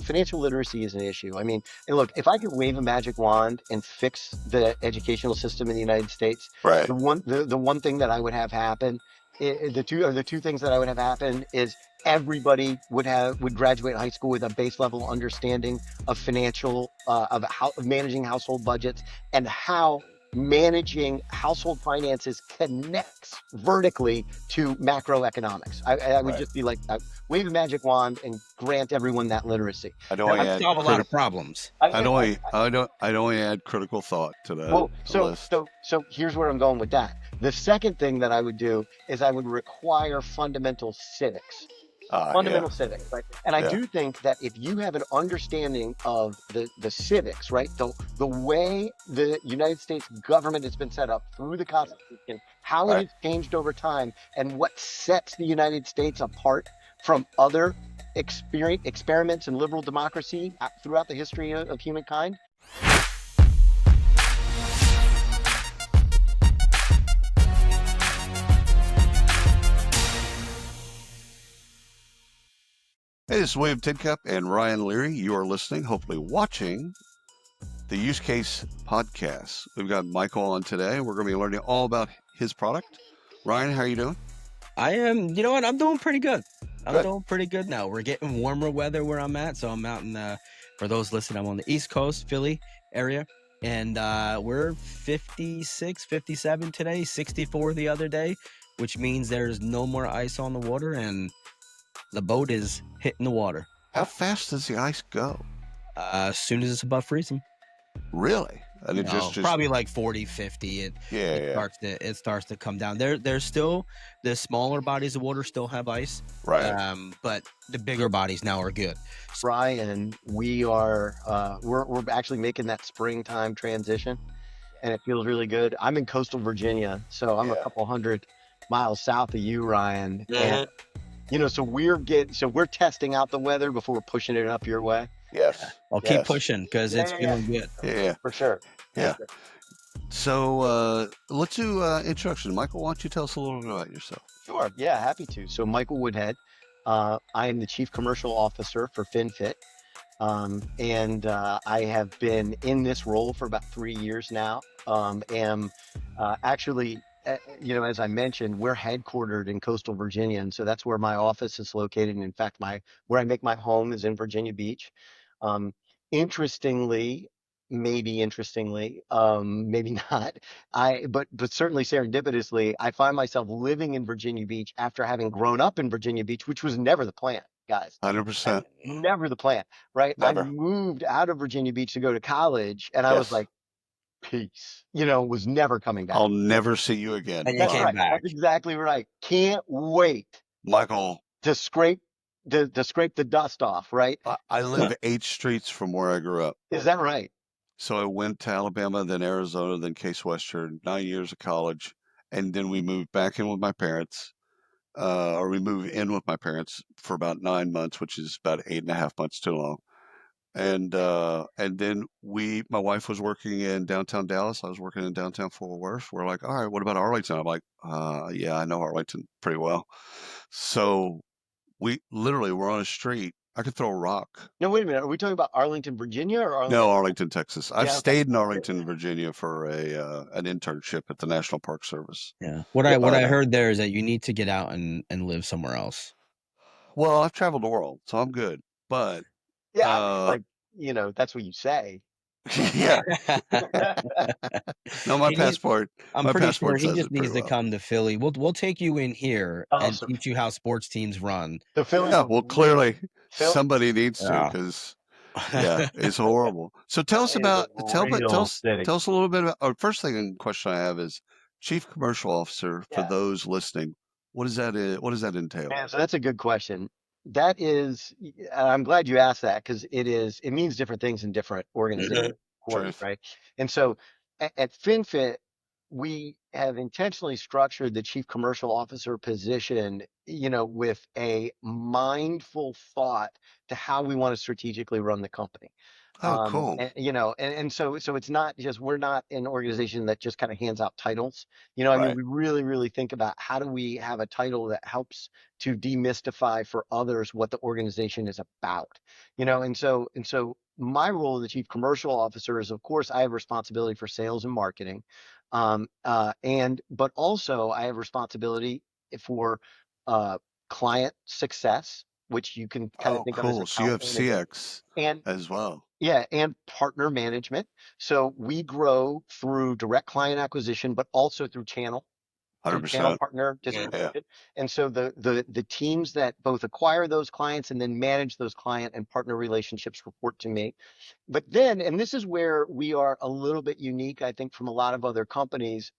financial literacy is an issue. I mean, and look, if I could wave a magic wand and fix the educational system in the United States, Right. the one thing that I would have happen, the two things that I would have happen is everybody would graduate high school with a base level understanding of financial of managing household budgets and how managing household finances connects vertically to macroeconomics. I would Right. just be like, wave a magic wand and grant everyone that literacy. I'd Now, only That'd add solve a lot of problems. I'd only add critical thought to well, the list. so here's where I'm going with that. The second thing that I would do is I would require fundamental civics. Yeah. Fundamental civics, right? And I Yeah. do think that if you have an understanding of the civics, right, the way the United States government has been set up through the Constitution, how it Right. has changed over time, and what sets the United States apart from other experiments in liberal democracy throughout the history of humankind. Hey, this is William Tidcup and Ryan Leary. You are listening, hopefully watching, the Use Case Podcast. We've got Michael on today. We're going to be learning all about his product. Ryan, how are you doing? I am, you know what? I'm doing pretty good. I'm Good. doing pretty good now. We're getting warmer weather where I'm at. So I'm out in for those listening, I'm on the East Coast, Philly area. And we're 56, 57 today, 64 the other day, which means there's no more ice on the water and the boat is hitting the water. How fast does the ice go? As soon as it's above freezing. Really? And it just probably like 40, 50. It starts to come down. There's still the smaller bodies of water still have ice. right. But the bigger bodies now are good. Ryan, we are we're actually making that springtime transition, and it feels really good. I'm in coastal Virginia, so I'm a Yeah. couple hundred miles south of you, Ryan. Mhm. And so we're testing out the weather before we're pushing it up your way. Yes. I'll keep pushing because it's Yeah. feeling good. Yeah. For sure. Yeah. So let's do introduction. Michael, why don't you tell us a little bit about yourself? Sure. Yeah, happy to. So Michael Woodhead, I am the Chief Commercial Officer for FinFit. And I have been in this role for about 3 years now. Am actually, as I mentioned, we're headquartered in coastal Virginia, and so that's where my office is located. And in fact, where I make my home is in Virginia Beach. Um, interestingly, maybe not. But certainly serendipitously, I find myself living in Virginia Beach after having grown up in Virginia Beach, which was never the plan, guys. 100%. Never the plan, right? Never. I moved out of Virginia Beach to go to college, and I was like, peace, was never coming back. I'll never see you again. And you That's came right. back. That's exactly right. Can't wait Michael, to scrape the dust off, right? I live 8 streets from where I grew up. Is that right? So I went to Alabama, then Arizona, then Case Western, 9 years of college. And then we moved back in with my parents, or we moved in with my parents for about 9 months, which is about 8.5 months too long. And then my wife was working in downtown Dallas. I was working in downtown Fort Worth. We're like, all right, what about Arlington? I'm like, yeah, I know Arlington pretty well. So we literally were on a street. I could throw a rock. No, wait a minute. Are we talking about Arlington, Virginia, or Arlington? No, Arlington, Texas. I've Yeah, okay. stayed in Arlington, Virginia for an internship at the National Park Service. Yeah. What I heard there is that you need to get out and live somewhere else. Well, I've traveled the world, so I'm good. But Yeah, that's what you say. yeah, no, my He needs- passport. I'm my pretty sure passport he says just it pretty needs to well. come to Philly. We'll take you in here and Awesome. teach you how sports teams run. The Phillies. Yeah, well, clearly Phil- somebody needs to, Yeah. because it's horrible. So tell us It is about a tell real us city. tell us a little bit about. Or first question I have is Chief Commercial Officer for Yeah. those listening. What does that entail? Man, so that's a good question. That is, I'm glad you asked that, because it means different things in different organizations, of course, Truth. right? And so at FinFit, we have intentionally structured the Chief Commercial Officer position with a mindful thought to how we want to strategically run the company. Oh, cool. And so it's not just, we're not an organization that just kind of hands out titles. I mean, Right. we really, really think about how do we have a title that helps to demystify for others what the organization is about. And so my role as the chief commercial officer is, of course, I have responsibility for sales and marketing. But also I have responsibility for uh, client success, which you can kind of Oh, think of as cool. So you account have management, CX and as well. yeah, and partner management. So we grow through direct client acquisition, but also through channel 100%. partner Yeah. distribution. And so the teams that both acquire those clients and then manage those client and partner relationships report to me. But then, and this is where we are a little bit unique, I think, from a lot of other companies.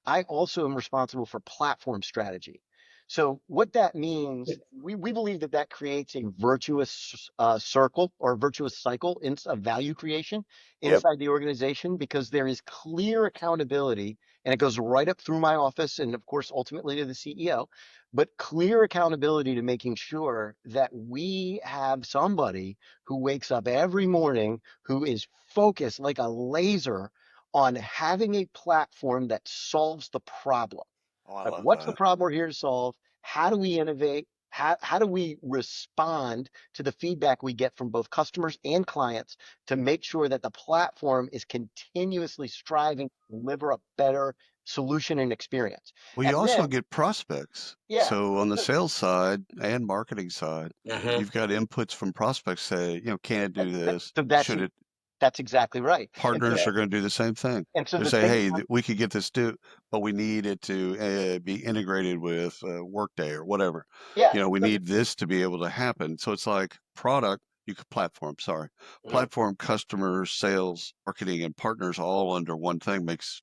I also am responsible for platform strategy. So what that means, we believe that creates a virtuous circle or virtuous cycle of value creation Yep. inside the organization, because there is clear accountability, and it goes right up through my office and, of course, ultimately to the CEO, but clear accountability to making sure that we have somebody who wakes up every morning who is focused like a laser on having a platform that solves the problem. Oh, I Like, love what's the that. problem we're here to solve? How do we innovate? How do we respond to the feedback we get from both customers and clients to make sure that the platform is continuously striving to deliver a better solution and experience? Well, you And also then, get prospects. yeah, So on the so sales side and marketing side, Mhm. you've got inputs from prospects say, can it do this? so Should it? that's exactly right. And so, Partners Yeah. are going to do the same thing. and so They the say, thing hey, about, we could get this do, but we need it to be integrated with Workday or whatever. yeah, We so need this to be able to happen. So it's like product, you could platform, sorry, Mhm. platform, customers, sales, marketing, and partners all under one thing makes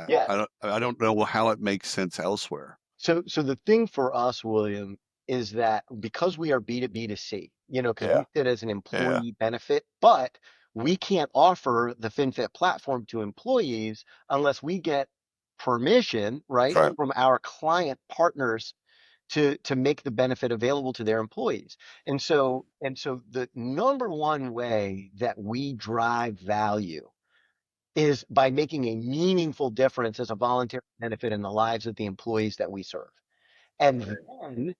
yeah. I don't know how it makes sense elsewhere. So the thing for us, William, is that because we are B2B to C, because Yeah. we sit as an Yeah. employee benefit, but we can't offer the FinFit platform to employees unless we get permission, right, Right. from our client partners to make the benefit available to their employees. And so the number one way that we drive value is by making a meaningful difference as a voluntary benefit in the lives of the employees that we serve. And then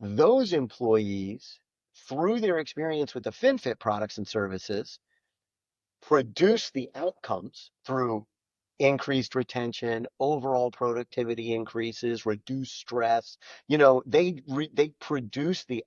those employees, through their experience with the FinFit products and services, produce the outcomes through increased retention, overall productivity increases, reduced stress. They produce the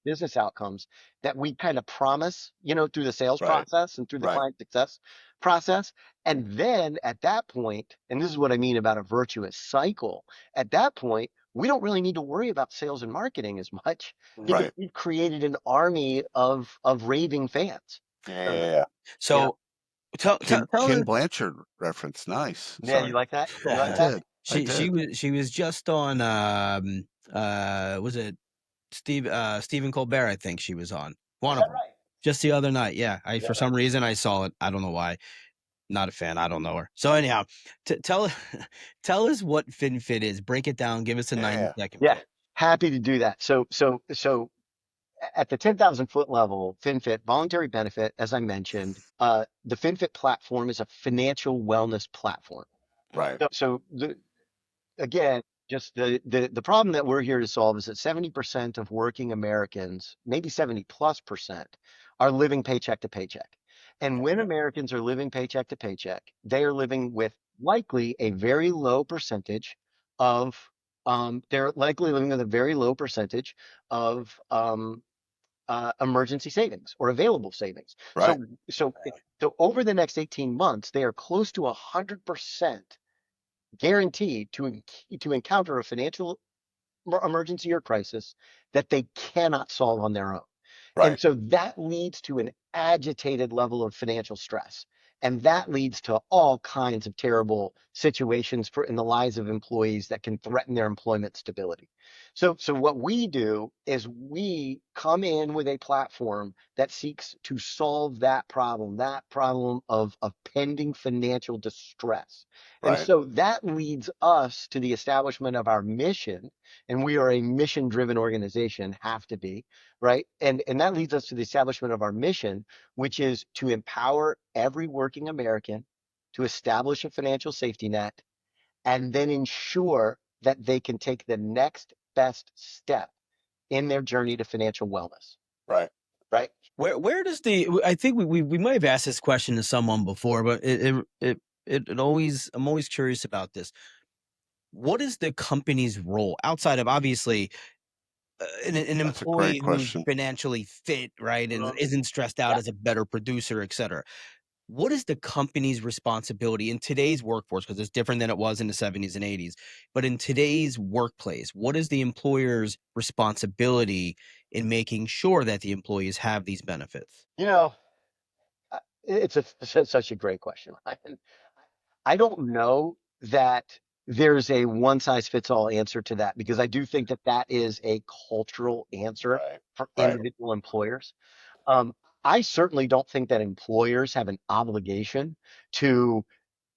business outcomes that we kind of promise, through the sales Right. process and through the Right. client success process. And then at that point, and this is what I mean about a virtuous cycle, at that point, we don't really need to worry about sales and marketing as much because Right. we've created an army of raving fans. Yeah. Uh, Yeah. Yeah. you know, So tell tell tell Ken us. Blanchard reference. Nice. yeah, you Sorry. like that? You I like that? did. I She did. was just on was it Stephen Colbert, I think she was on. Is One of that them. right? Just the other night. Yeah. I Yeah. for some reason I saw it. I don't know why. Not a fan. I don't know her. So anyhow, tell tell us what FinFit is. Break it down. Give us a Yeah. 90-second Yeah, pitch. happy to do that. So at the 10,000 foot level, FinFit, voluntary benefit, as I mentioned, the FinFit platform is a financial wellness platform. Right. Again, just the problem that we're here to solve is that 70% of working Americans, maybe 70 plus percent, are living paycheck to paycheck. And when Americans are living paycheck to paycheck, they are living with likely a very low percentage of they're likely living with a very low percentage of emergency savings or available savings. Right. So over the next 18 months, they are close to 100% guaranteed to encounter a financial emergency or crisis that they cannot solve on their own. And Right. so that leads to an agitated level of financial stress. And that leads to all kinds of terrible situations in the lives of employees that can threaten their employment stability. So what we do is we come in with a platform that seeks to solve that problem of pending financial distress. And Right. so that leads us to the establishment of our mission, and we are a mission-driven organization, have to be, right? And that leads us to the establishment of our mission, which is to empower every working American to establish a financial safety net and then ensure that they can take the next best step in their journey to financial wellness, Right. right? Where does the I think we might have asked this question to someone before, but it always I'm always curious about this. What is the company's role outside of obviously an That's a great employee who's question. financially fit, right, and isn't stressed out Yeah. as a better producer, et cetera? What is the company's responsibility in today's workforce? Because it's different than it was in the 70s and 80s. But in today's workplace, what is the employer's responsibility in making sure that the employees have these benefits? You know, such a great question. I don't know that there's a one size fits all answer to that because I do think that that is a cultural answer Right. for Right. individual employers. Um, I certainly don't think that employers have an obligation to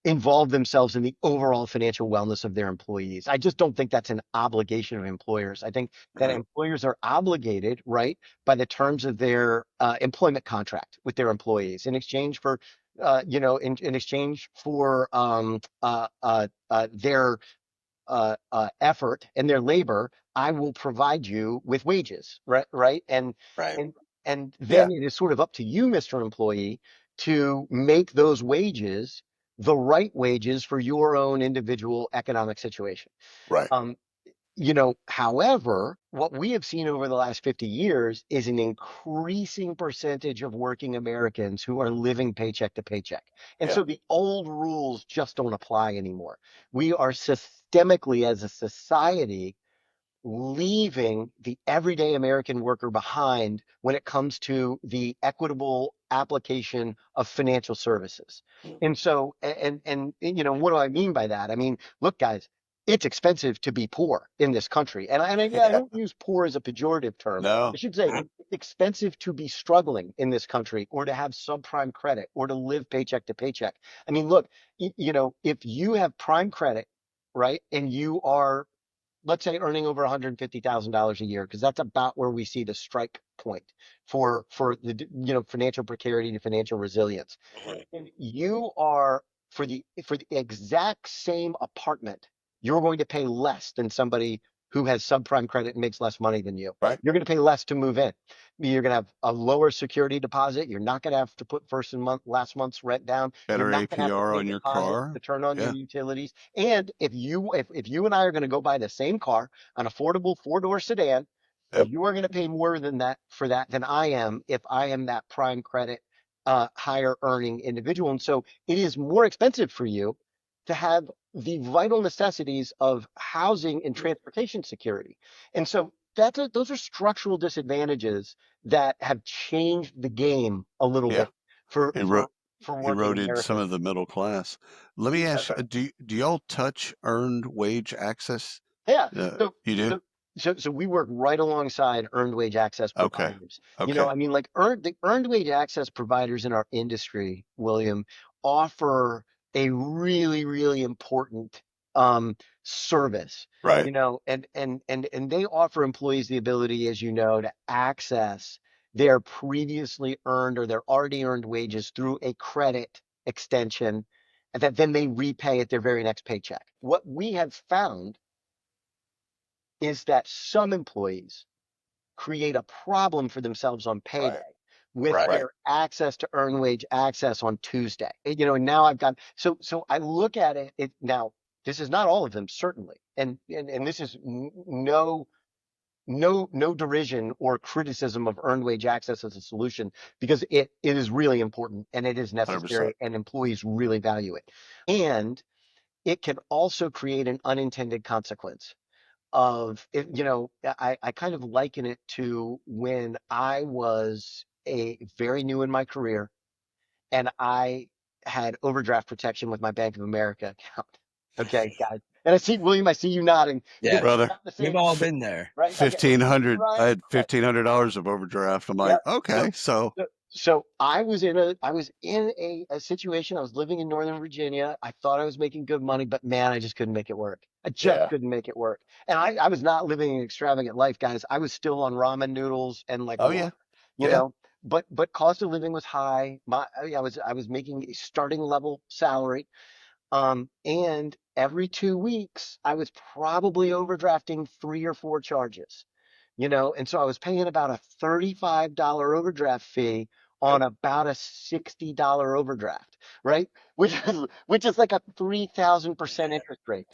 involve themselves in the overall financial wellness of their employees. I just don't think that's an obligation of employers. I think that Right. employers are obligated, right, by the terms of their employment contract with their employees in exchange for, in exchange for their effort and their labor, I will provide you with wages, right? Right. Right. And, and Yeah. then it is sort of up to you, Mr. Employee, to make those wages the right wages for your own individual economic situation. Right. Um, however, what we have seen over the last 50 years is an increasing percentage of working Americans who are living paycheck to paycheck. And Yeah. so the old rules just don't apply anymore. We are systemically, as a society, leaving the everyday American worker behind when it comes to the equitable application of financial services. Mm. And so, what do I mean by that? I mean, look, guys, it's expensive to be poor in this country. I Yeah. don't use poor as a pejorative term. I No. should say it's expensive to be struggling in this country or to have subprime credit or to live paycheck to paycheck. I mean, look, if you have prime credit, right, and you are, let's say, earning over $150,000 a year, because that's about where we see the strike point for the financial precarity and financial resilience. Mhm. And you are, for the exact same apartment, you're going to pay less than somebody who has subprime credit and makes less money than you. Right. You're going to pay less to move in. You're going to have a lower security deposit. You're not going to have to put last month's rent down. You're Better not going to have to APR pay on your deposits car. to turn on your Yeah. utilities. And if you and I are going to go buy the same car, an affordable four-door sedan, Yep. you are going to pay more than that for that than I am if I am that prime credit higher earning individual. And so it is more expensive for you to have the vital necessities of housing and transportation security. And so those are structural disadvantages that have changed the game a little Yeah. bit for Ero- for for working Eroded some Americans. of the middle class. Let me That's ask, right. do y'all touch earned wage access? Yeah. So You do? so so we work right alongside earned wage access Okay. providers. Okay. I mean, like the earned wage access providers in our industry, William, offer a really, really important service. Right. And they offer employees the ability, as you know, to access their previously earned or their already earned wages through a credit extension and that then they repay at their very next paycheck. What we have found is that some employees create a problem for themselves on payday Right. with Right. their access to earned wage access on Tuesday. And now I've got so I look at it now. This is not all of them, certainly, and this is no derision or criticism of earned wage access as a solution because it is really important and it is 100%. necessary and employees really value it. And it can also create an unintended consequence of it. I kind of liken it to when I was a very new in my career and I had overdraft protection with my Bank of America account. Okay, guys. And I see, William, I see you nodding because Yeah, we brother. got the we've same all problem, been there. right? I get, what about you, I Ryan? had Right. $1,500 of overdraft. I'm like, Yep. okay, so So I was in a situation. I was living in Northern Virginia. I thought I was making good money, but man, I just couldn't make it work. I just yeah. couldn't make it work. And I was not living an extravagant life, guys. I was still on ramen noodles and like Oh yeah, water, you yeah. know. But cost of living was high. I was making a starting level salary. And every 2 weeks, I was probably overdrafting 3 or 4 charges, and so I was paying about a $35 overdraft fee Yep. on about a $60 overdraft, right? Which is like a 3,000% interest rate,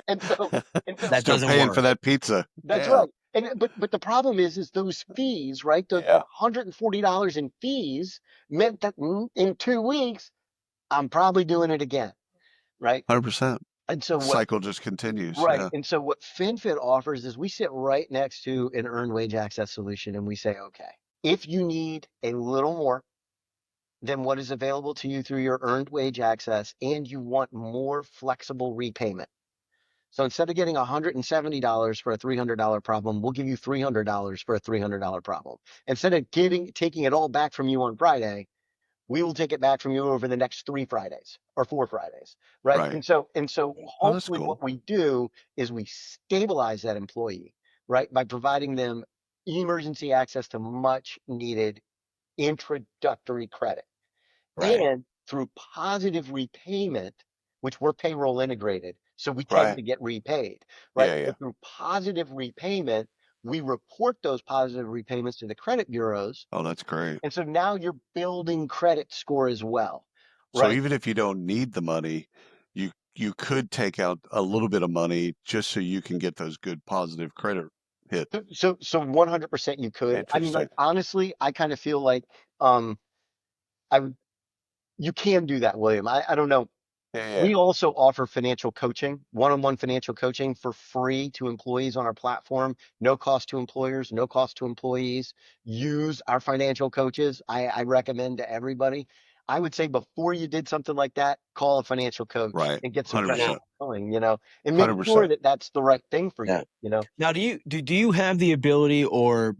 and so That Still doesn't paying for work. that pizza. that's Damn. right. But the problem is those fees, right? That Yeah. $140 in fees meant that in 2 weeks, I'm probably doing it again, right? 100%. And so what Cycle just continues. Right. Yeah. And so what FinFit offers is we sit right next to an earned wage access solution and we say, okay, if you need a little more than what is available to you through your earned wage access and you want more flexible repayment. So instead of getting $170 for a $300 problem, we'll give you $300 for a $300 problem. Instead of taking it all back from you on Friday, we will take it back from you over the next 3 Fridays or 4 Fridays, right? Right. And so Oh, that's hopefully cool. what we do is we stabilize that employee, right, by providing them emergency access to much needed introductory credit. Right. And through positive repayment, which we're payroll integrated, so we tend Right. to get repaid, right? Yeah. Yeah. But through positive repayment, we report those positive repayments to the credit bureaus, Oh, that's great. and so now you're building credit score as well, So right? even if you don't need the money, you could take out a little bit of money just so you can get those good positive credit hit. So 100% you could. I mean, Interesting. like honestly, I kind of feel like um I would you can do that, William. I don't know. Yeah. Yeah. We also offer financial coaching, one-on-one financial coaching for free to employees on our platform. No cost to employers, no cost to employees. Use our financial coaches. I recommend to everybody. I would say before you did something like that, call a financial coach Right. and get some credit 100%. going, and make sure 100%. that that's the right thing for Yeah. you. Now, do you have the ability, or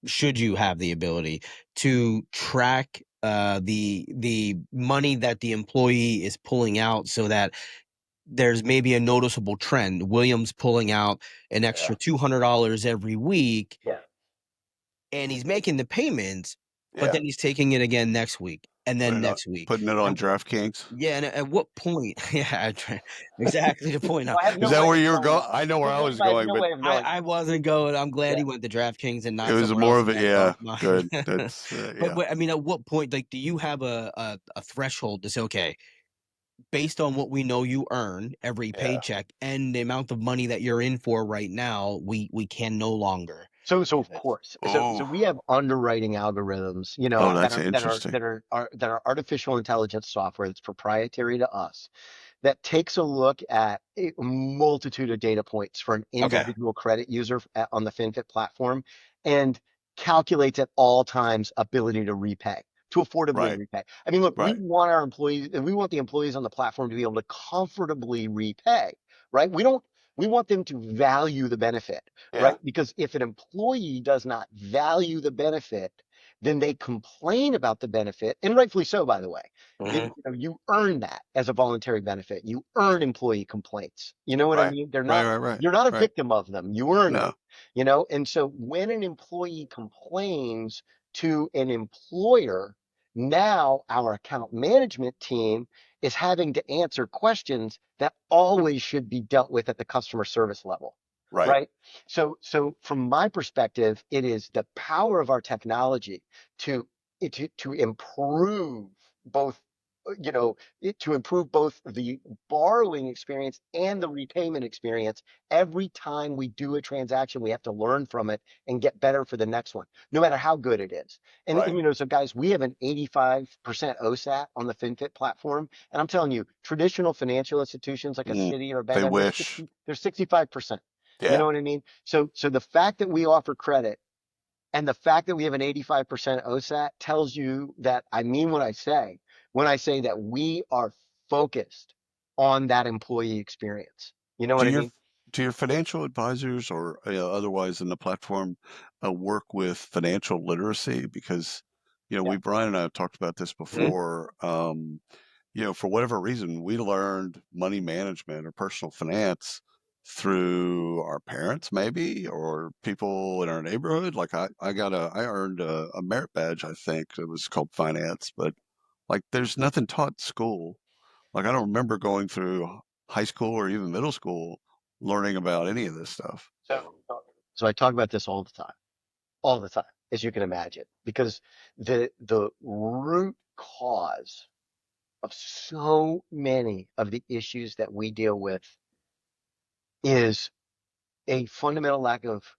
should you have the ability to track the money that the employee is pulling out so that there's maybe a noticeable trend? William's pulling out an Yeah. extra $200 every week, Yeah. and he's making the payments, but Yeah. then he's taking it again next week and then next week. Putting it on And DraftKings. yeah, and at what point? Yeah, exactly the point. Well, I have Is no that way where of you were knowing going? that. I know where I was I have going, no but way of I, knowing I that. wasn't going. I'm glad Yeah. he went to DraftKings and it not was somewhere more else of in a, that yeah, dark mine. good. That's, yeah. But I mean, at what point, like, do you have a threshold to say, okay, based on what we know you earn every Yeah. paycheck and the amount of money that you're in for right now, we can no longer So give of it. course, so Oh, we have underwriting algorithms, oh, that that's are interesting. that are artificial intelligence software that's proprietary to us, that takes a look at a multitude of data points for an Okay. individual credit user on the FinFit platform and calculates at all times ability to repay, to affordably Right. repay. I mean, look, we Right. want our employees and we want the employees on the platform to be able to comfortably repay, right? We want them to value the benefit, Yeah. right? Because if an employee does not value the benefit, then they complain about the benefit, and rightfully so, by the way. Hmm. You earn that as a voluntary benefit. You earn employee complaints. You know what I Right. mean? They're Right. not, Right. Right. you're not a Right. victim of them. You earn them, No. and so when an employee complains to an employer, now our account management team is having to answer questions that always should be dealt with at the customer service level, Right. right? So from my perspective, it is the power of our technology to to improve both, to improve both the borrowing experience and the repayment experience. Every time we do a transaction, we have to learn from it and get better for the next one, no matter how good it is. And Right. so guys, we have an 85% OSAT on the FinFit platform. And I'm telling you, traditional financial institutions like a Mm. city or a bank, They they're wish. 60, they're 65%. You Yeah. know what I mean? So the fact that we offer credit and the fact that we have an 85% OSAT tells you that I mean what I say when I say that we are focused on that employee experience. You know what Do I your mean? do your financial advisors or otherwise in the platform work with financial literacy? Because Yeah. we Brian and I have talked about this Mhm. before. For whatever reason, we learned money management or personal finance through our parents, maybe, or people in our neighborhood. Like I earned a merit badge, I think it was called finance, but like there's nothing taught in school. Like I don't remember going through high school or even middle school learning about any of this stuff. So, so I talk about this all the time, as you can imagine, because the root cause of so many of the issues that we deal with is a fundamental lack of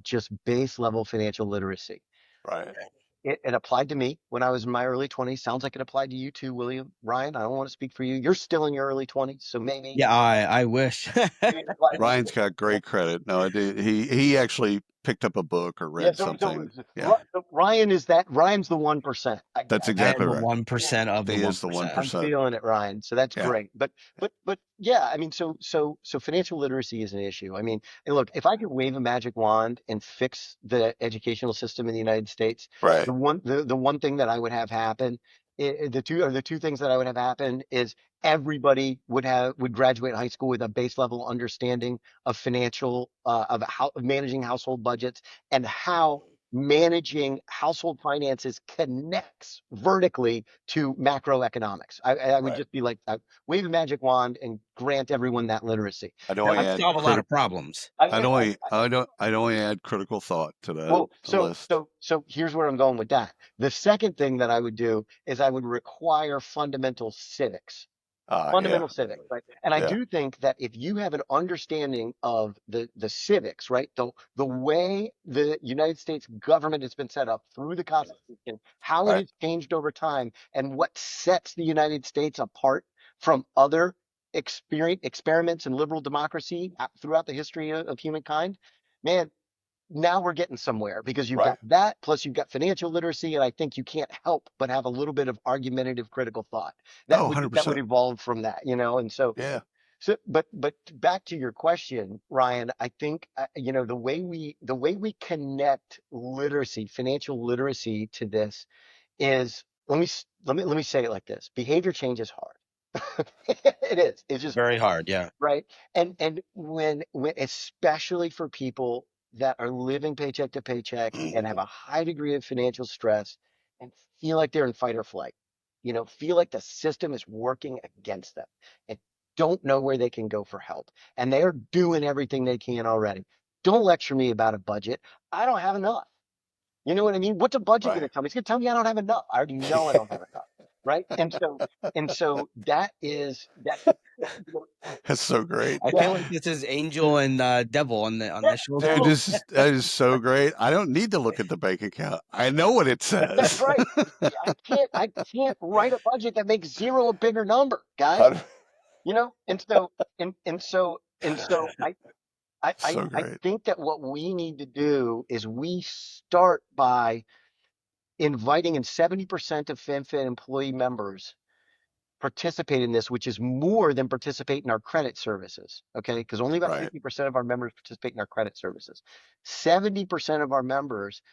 just base level financial literacy. Right. It applied to me when I was in my early 20s. Sounds like it applied to you too, William. Ryan, I don't want to speak for you. You're still in your early 20s, so maybe, Yeah, I wish. maybe it applied to you. Ryan's got great credit. No, I did. He actually picked up a book or Yeah, read so something. Yeah, Ryan is that Ryan's the 1%. that's I exactly am the right. 1% of the He is the one 1%. I'm percent. feeling it, Ryan. So that's Yeah. great. But yeah, I mean, so financial literacy is an issue. I mean, and look, if I could wave a magic wand and fix the educational system in the United States, Right. the one thing that I would have happen, the two things that I would have happen is everybody would graduate high school with a base level understanding of financial of how of managing household budgets and how managing household finances connects vertically to macroeconomics. I would Right. just be like, wave a magic wand and grant everyone that literacy. I'd Now, only I'd add solve a lot critical. of problems. I'd only add critical thought to that well, list. so here's where I'm going with that. The second thing that I would do is I would require fundamental civics. Yeah. Fundamental civics, right? And I Yeah. do think that if you have an understanding of the civics, right, the way the United States government has been set up through the Constitution, how it Right. has changed over time, and what sets the United States apart from other experiments in liberal democracy throughout the history of humankind, man, now we're getting somewhere because you've got Right. that, plus you've got financial literacy, and I think you can't help but have a little bit of argumentative critical thought Oh, that would 100%. evolve from that, you know. And Yeah. but back to your question, Ryan, I think the way we connect literacy, financial literacy to this is let me say it like this: behavior change is hard. It is. It's just Very hard, yeah. right. And when especially for people that are living paycheck to paycheck and have a high degree of financial stress and feel like they're in fight or flight, feel like the system is working against them and don't know where they can go for help. And they are doing everything they can already. Don't lecture me about a budget. I don't have enough. You know what I mean? What's a budget going Right. to tell me? It's going to tell me I don't have enough. I already know I don't have enough. Right. And so that is that. That's so great. I feel Yeah. like this is angel and devil on Yeah, the show Dude, too. that is so great. I don't need to look at the bank account. I know what it that's says. right. I can't write a budget that makes zero a bigger number, guys. Hun- And so So I great. think that what we need to do is we start by inviting in 70% of FinFit employee members participate in this, which is more than participate in our credit services. Okay. Because only about Right. 50% of our members participate in our credit services. 70% of our members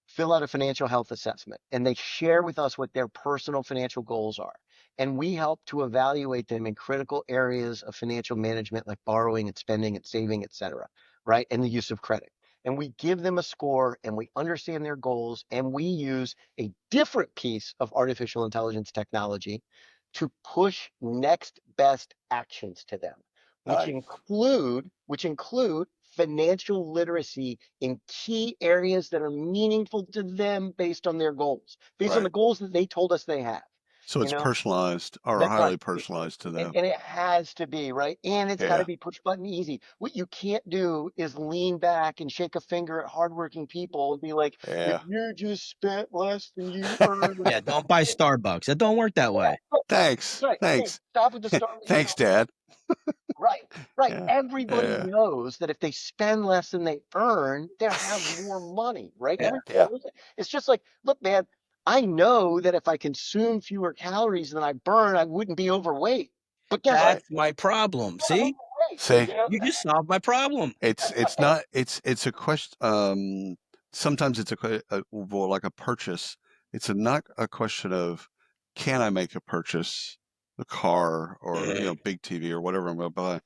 fill out a financial health assessment and they share with us what their personal financial goals are. And we help to evaluate them in critical areas of financial management like borrowing and spending and saving, et cetera, right? And the use of credit. And we give them a score and we understand their goals and we use a different piece of artificial intelligence technology to push next best actions to them, Nice. which include financial literacy in key areas that are meaningful to them based on their goals, based on the Right. goals that they told us they have. So You it's know, personalized or that's highly right. personalized to And, them. and it has to be, right? And it's got to Yeah. be push button easy. What you can't do is lean back and shake a finger at hardworking people and be like, if Yeah. you just spent less than you earned. Yeah, don't buy Starbucks. It don't work that Yeah, way. Thanks. right. Hey, Thanks. stop with the start. Thanks, Dad. Right, right. Yeah. Everybody Yeah. knows that if they spend less than they earn, they'll have more money, right? Yeah. Everybody Yeah. knows it. It's just like, look, man, I know that if I consume fewer calories than I burn, I wouldn't be overweight. But guess what? That's my problem. See, See, you just solved my problem. it's not it's a question. Sometimes it's well, like a purchase. It's not a question of can I make a purchase, the car or big TV or whatever I'm going to buy,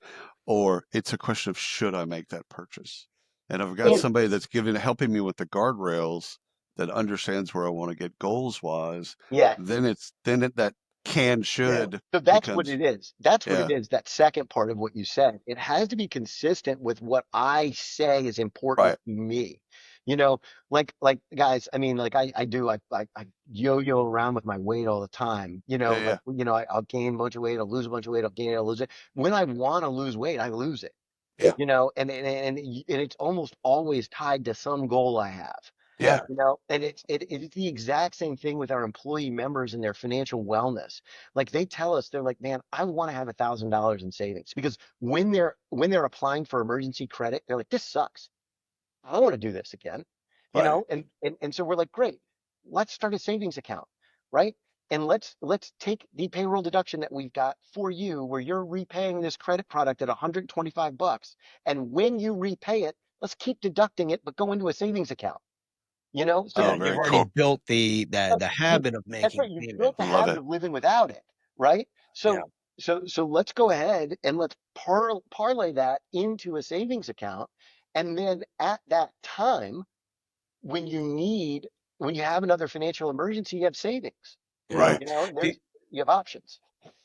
or it's a question of should I make that purchase. And I've got And somebody that's helping me with the guardrails that understands where I want to get goals wise. yeah, Then that should so that's what becomes it is. That's what it yeah, is. That second part of what you said. It has to be consistent with what I say is important right, to me. You know, like guys, I mean, like I yo-yo around with my weight all the time. yeah, yeah, I'll gain a bunch of weight, I'll lose a bunch of weight, I'll gain it, I'll lose it. When I want to lose weight, I lose it. yeah, And it's almost always tied to some goal I have. yeah, And it's the exact same thing with our employee members and their financial wellness. Like they tell us, they're like, man, I want to have $1,000 in savings because when they're applying for emergency credit, they're like, this sucks. I don't want to do this again, right, and so we're like, great, let's start a savings account, right? And let's take the payroll deduction that we've got for you, where you're repaying this credit product at $125, and when you repay it, let's keep deducting it, but go into a savings account, so Yeah, oh, that you've very already cool, built the habit of that's making right. You've built payments. the love habit it, of living without it, right? Yeah, So let's go ahead and let's parlay that into a savings account, and then at that time, when you need, when you have another financial emergency, you have savings. yeah. right. And Do, you have options.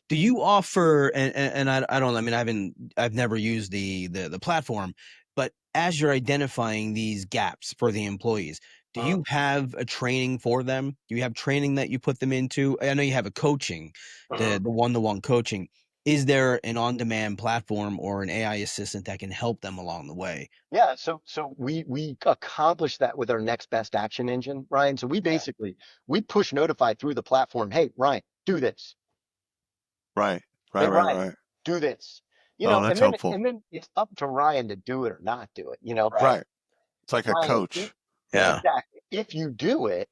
do you offer and I don't I mean I've never used the platform, but as you're identifying these gaps for the employees, do Mhm. you have a training for them? Do you have training that you put them into? I know you have a coaching, Mhm. the one-to-one coaching. Is there an on-demand platform or an AI assistant that can help them along the way? Yeah, so we accomplish that with our next best action engine, Ryan. So we push notify through the platform. Hey, Ryan, do this. Right, right, Hey, right, Ryan, right. do this. Oh, that's helpful. And then it's up to Ryan to do it or not do it. Right. It's like a Ryan, coach. Yeah. exactly. If you do it,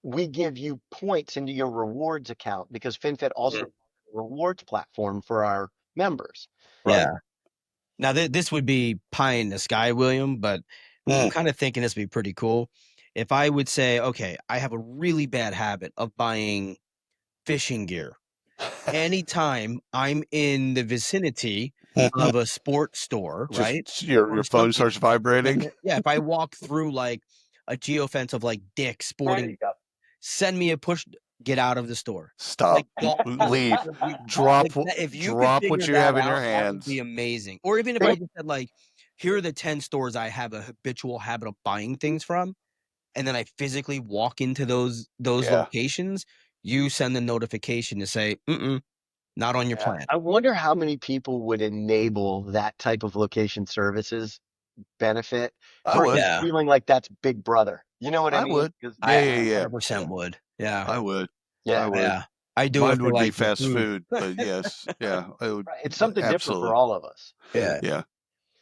we give you points into your rewards account because FinFit also has a rewards platform for our members. Yeah. Right. Now, this would be pie in the sky, William, but I'm kind of thinking this would be pretty cool. If I would say, okay, I have a really bad habit of buying fishing gear. Anytime I'm in the vicinity of a sports store, right? Just Or your phone something, starts vibrating. yeah, if I walk through like a geofence of like Dick's There Sporting, you go. send me a push, get out of the store. Stop. Like, don't do it. Leave. Drop Like, if you could drop what figure you that have in your out, that would be hands. amazing. Or even if I Think- just said, like, here are the 10 stores I have a habitual habit of buying things from, and then I physically walk into those Yeah. locations, you send the notification to say, mm-mm, not on your Yeah. plan. I wonder how many people would enable that type of location services benefit I would. versus Yeah. feeling like that's Big Brother. You know what I I mean? would. Because Yeah, I yeah, yeah. 100% would. Yeah. I would. I yeah, would. Yeah. I do it Mine for would be like the fast food. food, but yes. Yeah, I would right. It's something different for absolutely. all of us. Yeah. Yeah.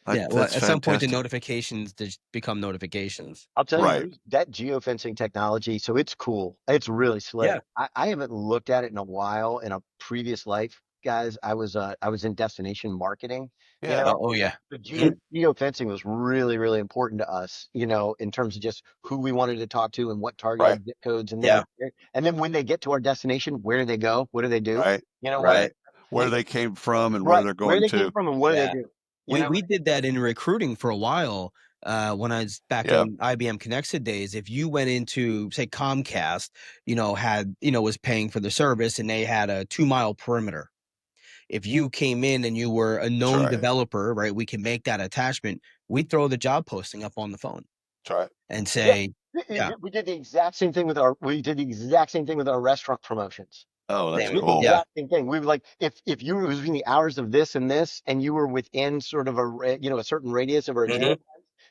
Yeah. Well, That's at some point, the fantastic. notifications just become notifications. I'll tell you, Right. that geofencing technology, so it's cool. It's really Yeah. slick. I haven't looked at it in a while. In a previous life, guys, I was in destination marketing, you Yeah. know. Oh, yeah. The Mhm. geofencing was really, really important to us, in terms of just who we wanted to talk to and what Right. targeted zip codes, Yeah. and then when they get to our destination, where do they go? What do they do? Right. You know what? Right. Right. Where they came from and where Right. they're Where going they came to. from and what do they Yeah. do? You We know? we did that in recruiting for a while. When I was back Yeah. in IBM Connected days, if you went into say Comcast, was paying for the service and they had a 2 mile perimeter. If you came in and you were a That's known right. developer, right, we can make that attachment. We throw the job posting up on the phone That's right. and Yeah. say, yeah, We did the exact same thing with our restaurant promotions. Oh, that's same, We did the cool. yeah, exact same thing. We were like, if you were between the hours of this and this, and you were within sort of a certain radius of our mhm,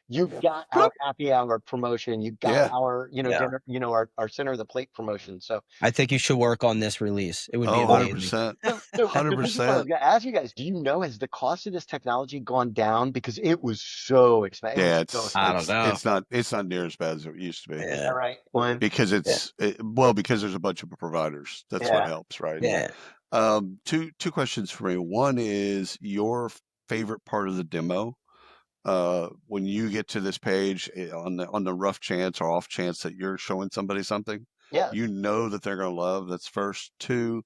you got Bloop. our happy hour promotion. You got Yeah. our, yeah. dinner, our center of the plate promotion. So, I think you should work on this release. It would be Oh, well, amazing. 100%. so this is what I was 100%. going to ask you guys. Do you know, has the cost of this technology gone down? Because it was so expensive. It Yeah, was so it's I expensive. don't it's know. it's not near as bad as it used to be. All Yeah, right. One. Because yeah, because there's a bunch of providers. That's what Yeah. helps, right? yeah. Two questions for me. One is your favorite part of the demo. When you get to this page, on the rough chance or off chance that you're showing somebody something, Yeah. you know that they're going to love. That's first. Two,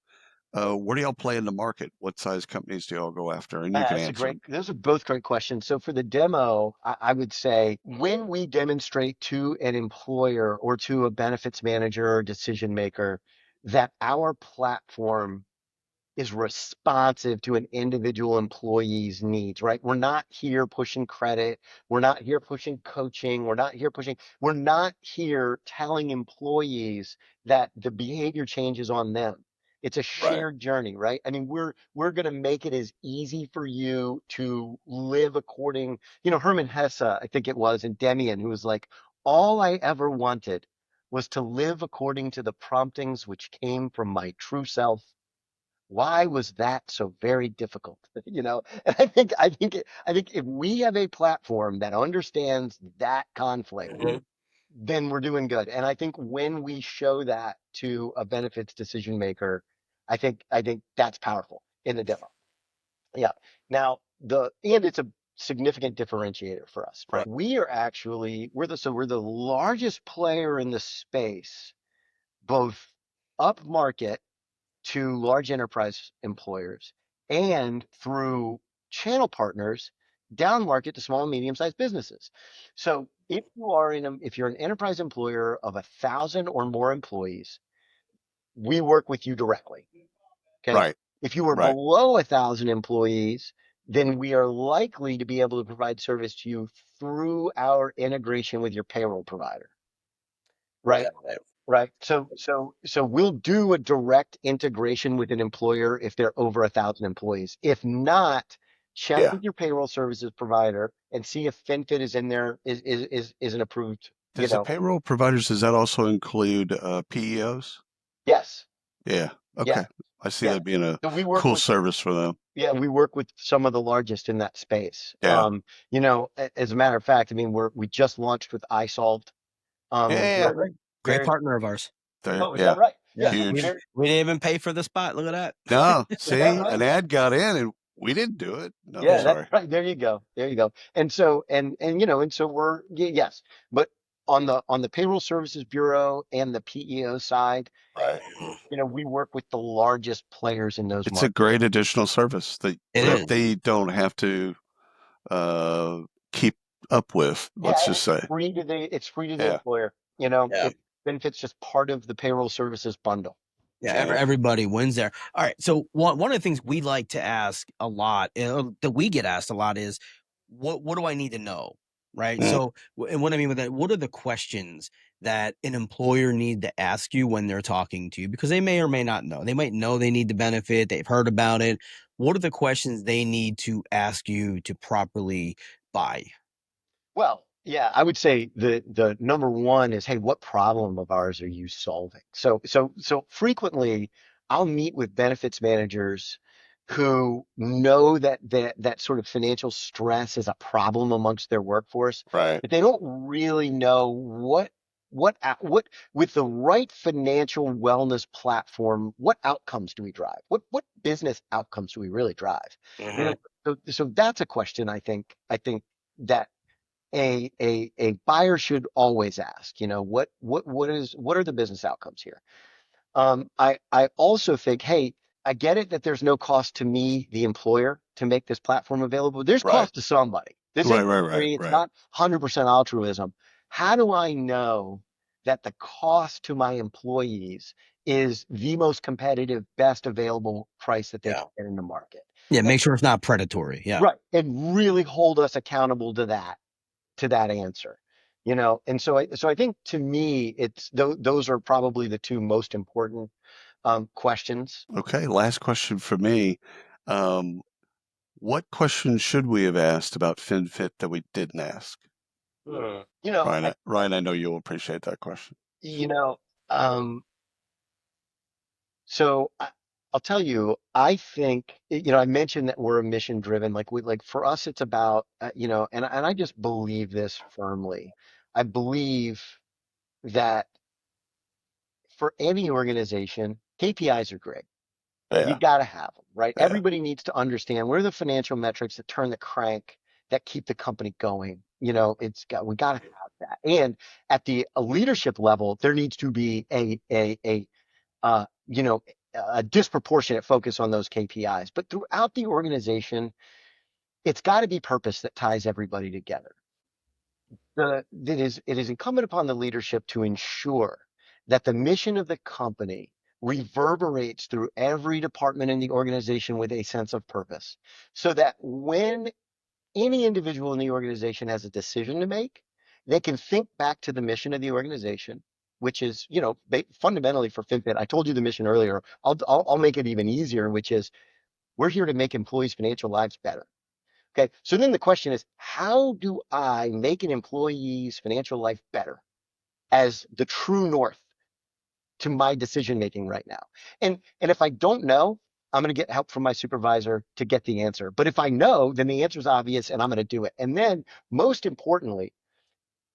where do y'all play in the market? What size companies do y'all go after? And you can That's a answer great, them. those are both great questions. So for the demo, I would say when we demonstrate to an employer or to a benefits manager or decision maker that our platform is responsive to an individual employee's needs, right? We're not here pushing credit. We're not here pushing coaching. We're not here telling employees that the behavior change is on them. It's a Right. shared journey, right? I mean, we're going to make it as easy for you to live according, Herman Hesse, I think it was, and Demian, who was like, all I ever wanted was to live according to the promptings which came from my true self. Why was that so very difficult? And I think if we have a platform that understands that conflict, Mhm. then we're doing good. And I think when we show that to a benefits decision maker, I think that's powerful in the demo. Yeah. Now and it's a significant differentiator for us. Right. We're the largest player in the space, both up market to large enterprise employers and through channel partners down market to small and medium sized businesses. So if you're an enterprise employer of 1,000 or more employees, we work with you directly. Okay. Right. If you are Right. below 1,000 employees, then we are likely to be able to provide service to you through our integration with your payroll provider. Right. Right. Right. So we'll do a direct integration with an employer if they're over 1,000 employees. If not, check Yeah. with your payroll services provider and see if FinFit is in there, is an approved, Does the payroll providers, does that also include PEOs? yes. Yeah. Yeah. Okay. I see Yeah. that being a So cool service for them. we work with some of the largest in that space. Yeah. As a matter of fact, I mean, we just launched with iSolved. Yeah. Oh, great. Great Very, partner of ours. oh, is that Yeah. right? Yeah. Yeah. Huge. We didn't even pay for the spot. Look at that. No, Is that see, right? an ad got in and we didn't do it. No, Yeah, that's sorry. right. There you go. There you go. And so and so yes, but on the payroll services bureau and the PEO side, Right. we work with the largest players in those It's a markets. great additional service that It Mhm. is. they don't have to uh, keep up with, Yeah, let's and just say. it's free to the Yeah. employer. Yeah. It benefits just part of the payroll services bundle. Yeah, Yeah. everybody wins there. All right. So one of the things we like to ask a lot, that we get asked a lot, is what do I need to know? Right. Mm, So, and what I mean with that, what are the questions that an employer need to ask you when they're talking to you? Because they may or may not know. They might know they need the benefit. They've heard about it. What are the questions they need to ask you to properly buy? Well, yeah, I would say the number one is, hey, what problem of ours are you solving? So frequently I'll meet with benefits managers who know that sort of financial stress is a problem amongst their workforce, right. but they don't really know what with the right financial wellness platform, what outcomes do we drive? What business outcomes do we really drive? You Mhm. know, so that's a question I think that a buyer should always ask, what are the business outcomes here? I also think, hey, I get it that there's no cost to me, the employer, to make this platform available. There's Right. cost to somebody. This Right. ain't Right. for Right. free. It's Right. not 100% altruism. How do I know that the cost to my employees is the most competitive, best available price that they Yeah. can get in the market? Yeah. And, Make sure it's not predatory. Yeah. right. And really hold us accountable to that answer. And so I think to me those are probably the two most important questions. Okay. Last question for me. Um, what questions should we have asked about FinFit that we didn't ask? Hmm. you know Ryan, I, Ryan, I know you'll appreciate that question. you know um so I'll tell you, I think, I mentioned that we're a mission driven, like for us it's about, and I just believe this firmly. I believe that for any organization KPIs are great. You Yeah. got to have them, right? Yeah. Everybody needs to understand what are the financial metrics that turn the crank that keep the company going. We got to have that. And at the leadership level, there needs to be uh, you know, a disproportionate focus on those KPIs. But throughout the organization, it's got to be purpose that ties everybody together. It is incumbent upon the leadership to ensure that the mission of the company reverberates through every department in the organization with a sense of purpose. So that when any individual in the organization has a decision to make, they can think back to the mission of the organization, which is, fundamentally for FinFit. I told you the mission earlier. I'll make it even easier, which is we're here to make employees' financial lives better. Okay. So then the question is, how do I make an employee's financial life better as the true north to my decision making right now? And if I don't know, I'm going to get help from my supervisor to get the answer. But if I know, then the answer is obvious and I'm going to do it. And then most importantly,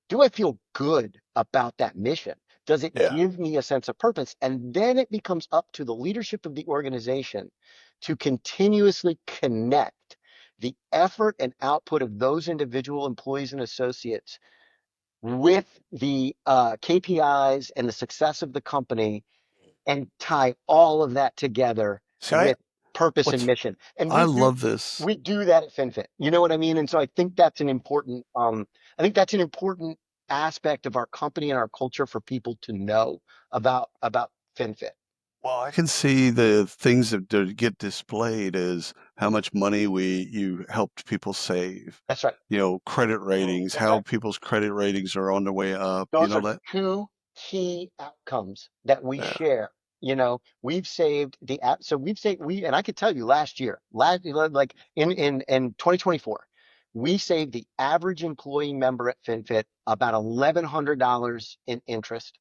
do I feel good about that mission? Does it Yeah. give me a sense of purpose? And then it becomes up to the leadership of the organization to continuously connect the effort and output of those individual employees and associates with the KPIs and the success of the company and tie all of that together See, with purpose and what's, mission. And I love this. we do that at FinFit. You know what I mean? And so I think that's an important aspect of our company and our culture for people to know about FinFit. Well, I can see the things that get displayed is how much money you helped people save. That's right. Credit ratings, That's how right. people's credit ratings are on their way up. Those are That. two key outcomes that we Yeah. share. We've saved the app. So and I could tell you last year, like in 2024, we saved the average employee member at FinFit about $1,100 in interest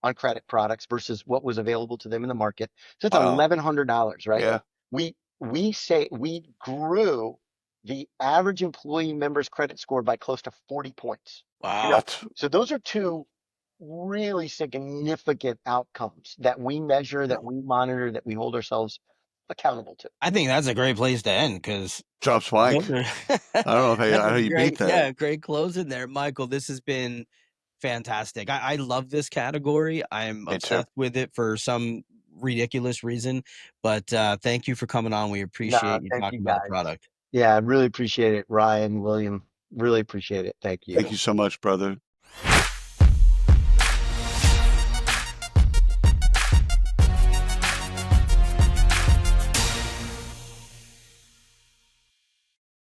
on credit products versus what was available to them in the market. So it's Wow. $1,100, right? Yeah. We grew the average employee member's credit score by close to 40 points. You know, Wow. That's so those are two really significant outcomes that we measure, that we monitor, that we hold ourselves accountable to. I think that's a great place to end because drops Mike. those are I don't know that's how a you beat great, that. yeah, great closing there, Michael. This has been fantastic. I love this category. I'm Me too. obsessed with it for some ridiculous reason. But thank you for coming on. We No, appreciate you thank you talking about the guys. product. Yeah, I really appreciate it, Ryan, William. Really appreciate it. Thank you. Thank you so much, brother.